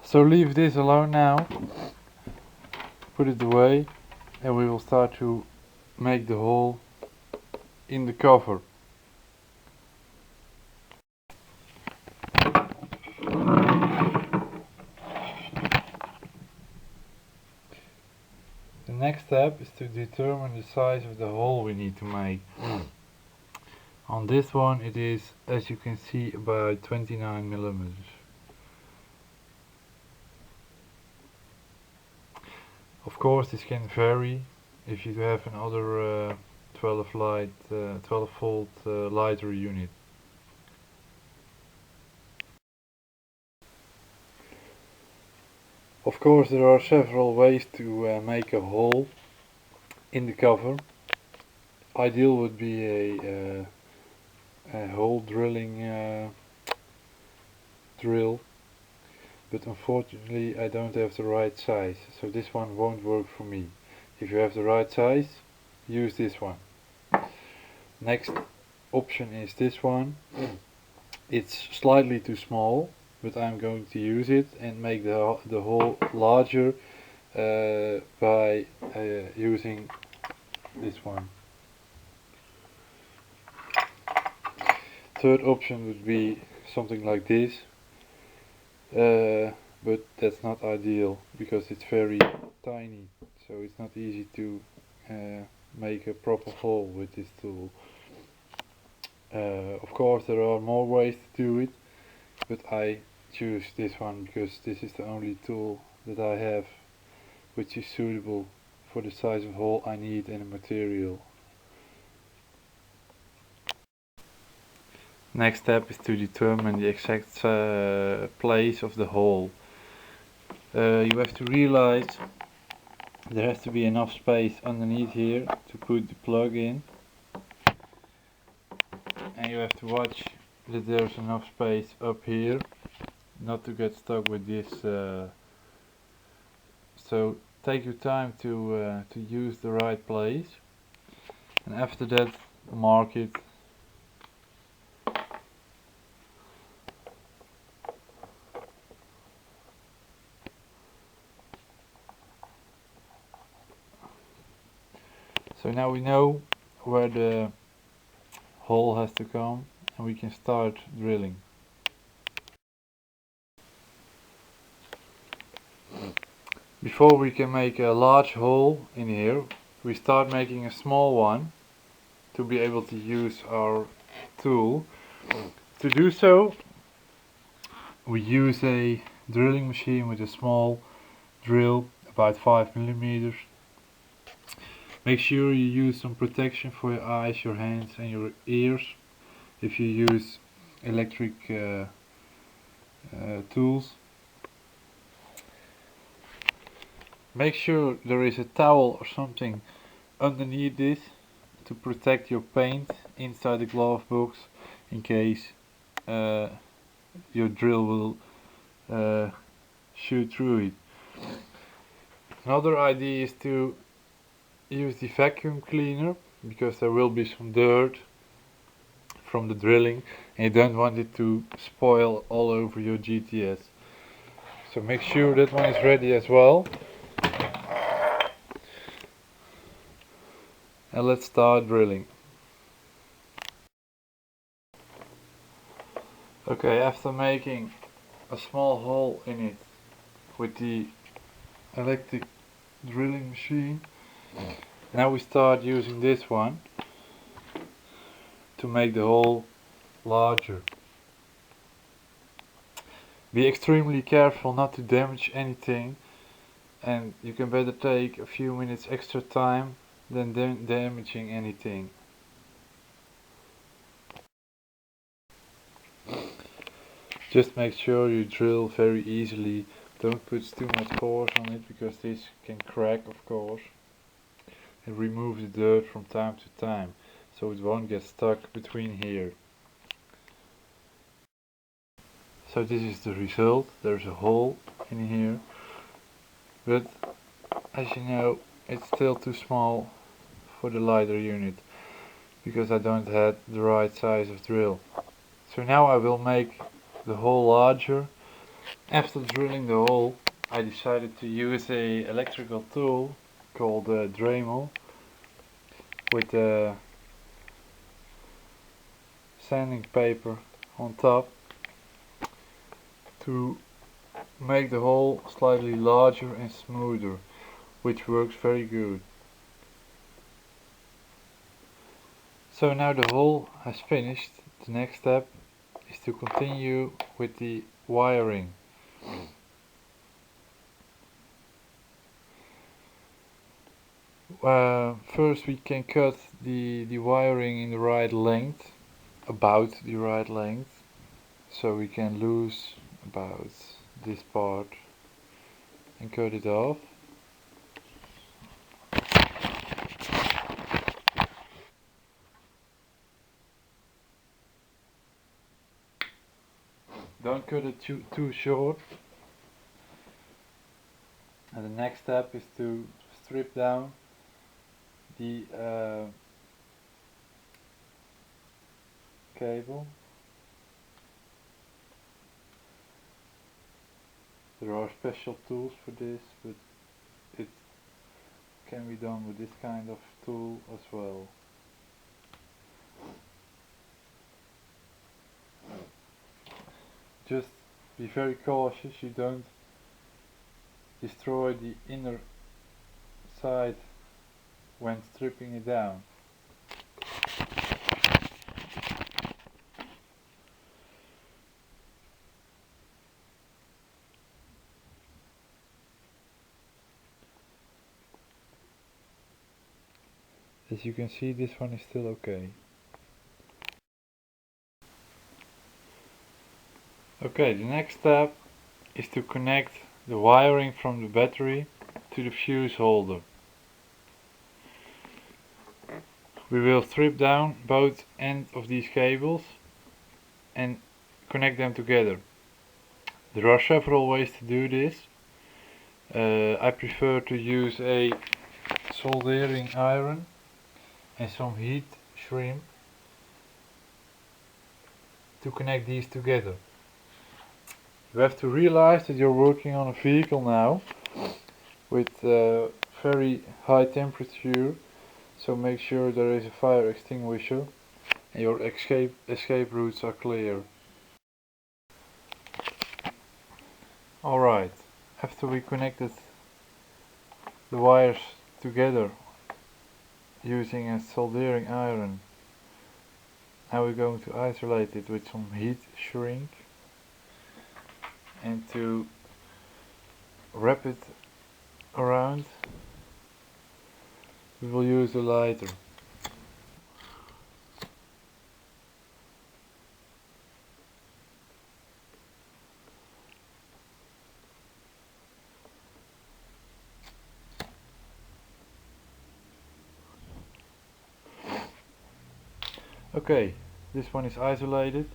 So leave this alone now, put it away, and we will start to make the hole in the cover. The next step is to determine the size of the hole we need to make. On this one it is, as you can see, about 29 millimeters. Of course this can vary if you have another 12 volt lighter unit. Of course there are several ways to make a hole in the cover. Ideal would be a hole drilling drill, but unfortunately I don't have the right size, so this one won't work for me. If you have the right size, use this one. Next option is this one. It's slightly too small, but I'm going to use it and make the hole larger by using this one. Third option would be something like this, but that's not ideal because it's very tiny, so it's not easy to make a proper hole with this tool. Of course there are more ways to do it, but I choose this one because this is the only tool that I have which is suitable for the size of hole I need and the material. Next step is to determine the exact place of the hole. You have to realize there has to be enough space underneath here to put the plug in, and you have to watch that there's enough space up here not to get stuck with this. So take your time to use the right place, and after that mark it. So now we know where the hole has to come and we can start drilling. Before we can make a large hole in here, we start making a small one to be able to use our tool. To do so, we use a drilling machine with a small drill, about 5 millimeters. Make sure you use some protection for your eyes, your hands and your ears if you use electric tools. Make sure there is a towel or something underneath this to protect your paint inside the glove box in case your drill will shoot through it. Another idea is to use the vacuum cleaner because there will be some dirt from the drilling and you don't want it to spoil all over your GTS. So make sure that one is ready as well. And let's start drilling. Okay, after making a small hole in it with the electric drilling machine, now we start using this one to make the hole larger. Be extremely careful not to damage anything, and you can better take a few minutes extra time than damaging anything. Just make sure you drill very easily. Don't put too much force on it because this can crack, of course. And remove the dirt from time to time so it won't get stuck between here. So this is the result. There's a hole in here, but as you know it's still too small for the lighter unit because I don't have the right size of drill. So now I will make the hole larger After drilling the hole, I decided to use a electrical tool called a Dremel with sanding paper on top to make the hole slightly larger and smoother, which works very good. So now the hole has finished. The next step is to continue with the wiring. First we can cut the wiring in the right length, about the right length, so we can lose about this part and cut it off. Don't cut it too short. And the next step is to strip down the cable. There are special tools for this, but it can be done with this kind of tool as well. Just be very cautious, you don't destroy the inner side when stripping it down. As you can see, this one is still okay. Okay, the next step is to connect the wiring from the battery to the fuse holder. We will strip down both ends of these cables and connect them together. There are several ways to do this. I prefer to use a soldering iron and some heat shrink to connect these together. You have to realize that you're working on a vehicle now with very high temperature, so make sure there is a fire extinguisher and your escape routes are clear. Alright, after we connected the wires together using a soldering iron, now we're going to isolate it with some heat shrink, and to wrap it around we will use a lighter. Okay, this one is isolated.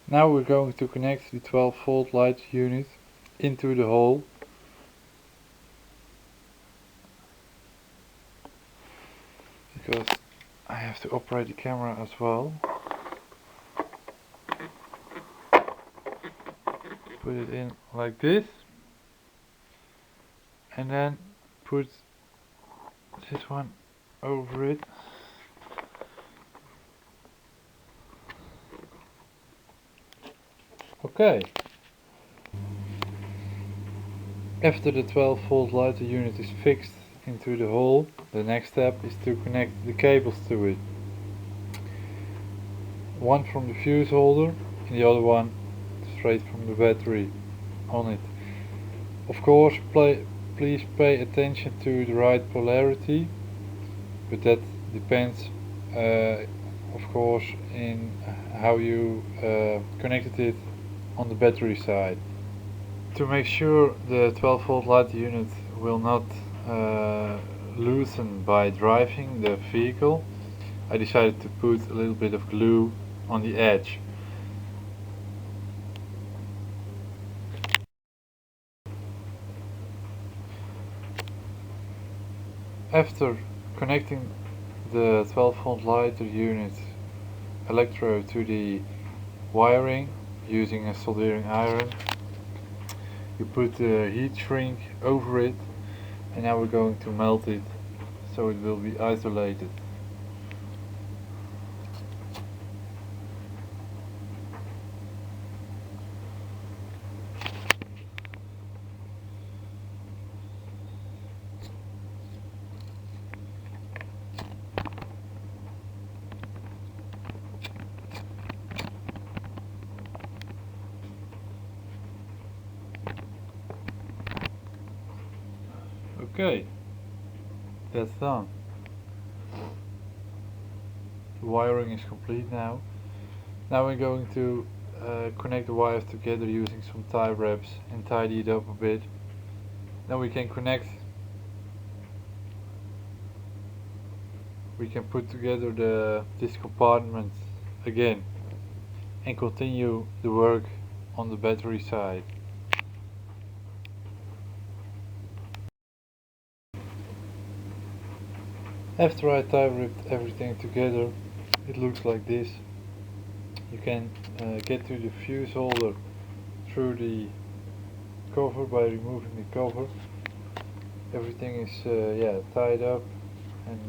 Now we're going to connect the 12-volt light unit into the hole. Because I have to operate the camera as well. Put it in like this. And then put this one over it. Okay. After the 12-volt lighter unit is fixed into the hole, the next step is to connect the cables to it. One from the fuse holder and the other one straight from the battery on it. Of course, please pay attention to the right polarity, but that depends of course in how you connected it on the battery side. To make sure the 12-volt light unit will not loosen by driving the vehicle, I decided to put a little bit of glue on the edge. After connecting the 12-volt lighter unit electrode to the wiring using a soldering iron, you put the heat shrink over it, and now we're going to melt it so it will be isolated. Okay, that's done. The wiring is complete now. Now we're going to connect the wires together using some tie wraps and tidy it up a bit. Then we can put together this compartment again and continue the work on the battery side. After I tie wrapped everything together, it looks like this. You can get to the fuse holder through the cover by removing the cover. Everything is tied up, and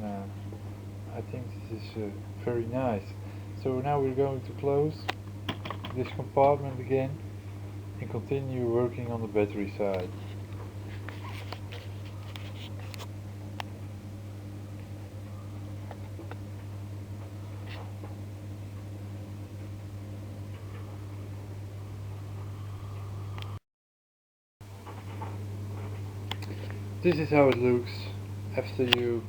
I think this is very nice. So now we're going to close this compartment again and continue working on the battery side. This is how it looks after you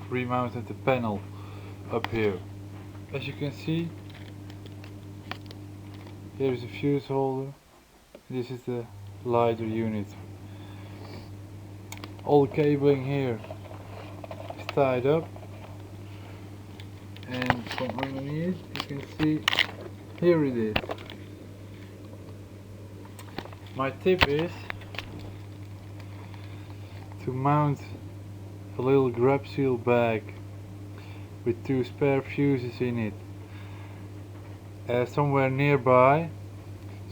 remounted the panel up here. As you can see, here is a fuse holder. This is the lighter unit. All the cabling here is tied up, and from underneath you can see, here it is. My tip is to mount a little grab seal bag with 2 spare fuses in it somewhere nearby,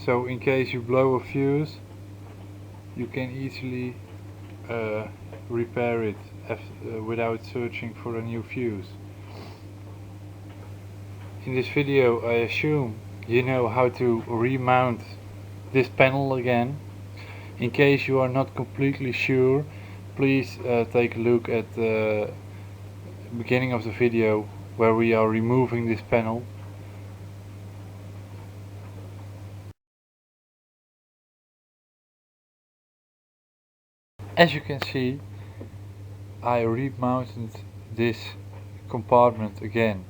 so in case you blow a fuse you can easily repair it without searching for a new fuse. In this video I assume you know how to remount this panel again. In case you are not completely sure, please take a look at the beginning of the video where we are removing this panel. As you can see, I remounted this compartment again,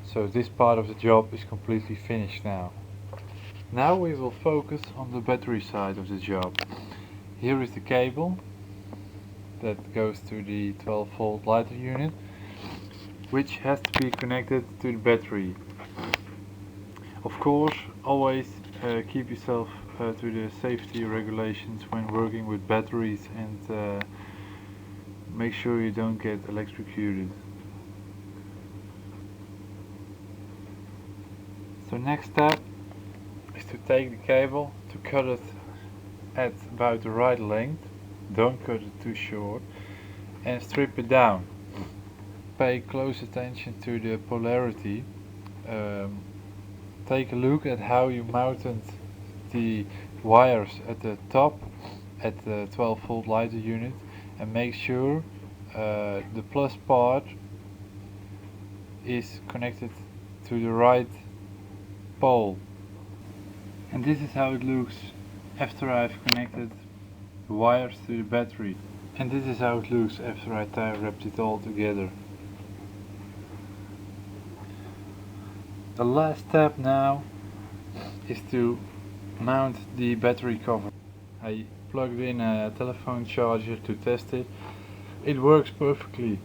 so this part of the job is completely finished now. Now we will focus on the battery side of the job. Here is the cable that goes to the 12-volt lighter unit, which has to be connected to the battery. Of course, always keep yourself to the safety regulations when working with batteries, and make sure you don't get electrocuted. So next step is to take the cable, to cut it at about the right length. Don't cut it too short, and strip it down. Pay close attention to the polarity. Take a look at how you mounted the wires at the top at the 12-volt lighter unit, and make sure the plus part is connected to the right pole. And this is how it looks after I've connected the wires to the battery. And this is how it looks after I tie wrapped it all together. The last step now is to mount the battery cover. I plugged in a telephone charger to test it. It works perfectly.